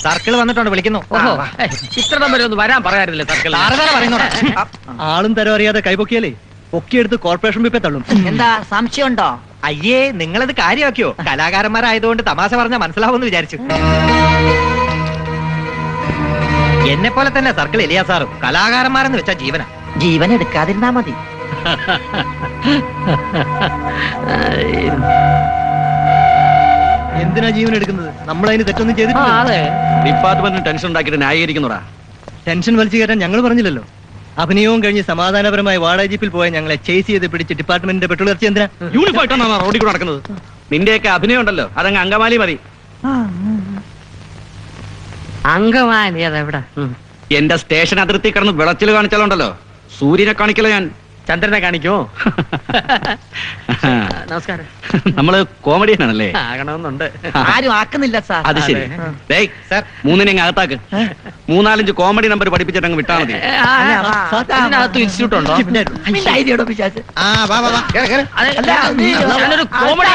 Circle വന്നിട്ടുണ്ട്, വിളിക്കുന്നു. ഓഹോ, ഇത്ര നമ്പർ ഒന്ന് വരാൻ പറയാറില്ലേ സർക്കിൾ? ആളും തരം അറിയാതെ കൈപൊക്കിയാലേ പൊക്കിയെടുത്ത് കോർപ്പറേഷൻ പിപ്പെ തള്ളും. എന്താ സംശയമുണ്ടോ? അയ്യേ, നിങ്ങളത് കാര്യമാക്കിയോ? കലാകാരന്മാരായതുകൊണ്ട് തമാശ പറഞ്ഞാൽ മനസ്സിലാവുമെന്ന് വിചാരിച്ചു. എന്നെ പോലെ തന്നെ സർക്കിൾ എലിയാ സാറും കലാകാരന്മാരെന്ന് വെച്ചാ ജീവന. ജീവൻ എടുക്കാതിരുന്നാ മതി. എന്തിനാ ജീവൻ എടുക്കുന്നത്? നമ്മളതിന് തെറ്റൊന്നും ചെയ്തിട്ടില്ല. ഡിപ്പാർട്ട്മെന്റിന് ടെൻഷൻ ഉണ്ടാക്കിയിട്ട് ന്യായീകരിക്കുന്നതാ. ടെൻഷൻ വലിച്ചു കയറ്റാൻ ഞങ്ങൾ പറഞ്ഞില്ലല്ലോ. അഭിനയവും കഴിഞ്ഞ് സമാധാനപരമായി വാടക ജീപ്പിൽ പോയ ഞങ്ങളെ ചേസ് ചെയ്ത് പിടിച്ച് ഡിപ്പാർട്ട്മെന്റിന്റെ പെട്രോൾ ഇറച്ചി എന്തിനാ? യൂണിഫോം ഇട്ടാണ് റോഡിൽ കൂടെ നടക്കുന്നത്. നിന്റെയൊക്കെ അഭിനയം ഉണ്ടല്ലോ, അതങ്ങ് അങ്കമാലി മതി. അങ്കമാലി അതെവിടെ? എന്റെ സ്റ്റേഷൻ അതിർത്തി കിടന്ന് വിളച്ചിൽ കാണിച്ചാലുണ്ടല്ലോ, സൂര്യനെ കാണിക്കല ഞാൻ. ചന്ദ്രനെ കാണിക്കോ? നമസ്കാരം. നമ്മള് കോമഡിയനാണല്ലേ? ആകണമെന്നുണ്ട്. ആരും ആക്കുന്നില്ല സാർ. അത് ശരി. സാർ, മൂന്നിനെ അങ്ങ് അകത്താക്ക്. 3-4 കോമഡി നമ്പർ പഠിപ്പിച്ചിട്ട് അങ്ങ് വിട്ടാ മതി. ഇതിനകത്ത് ഇൻസ്റ്റിറ്റ്യൂട്ട് ഉണ്ടോ? ധൈര്യോടെ പിശാച്. വാ വാ വാ, കേറ് കേറ്. ഞാനൊരു കോമഡി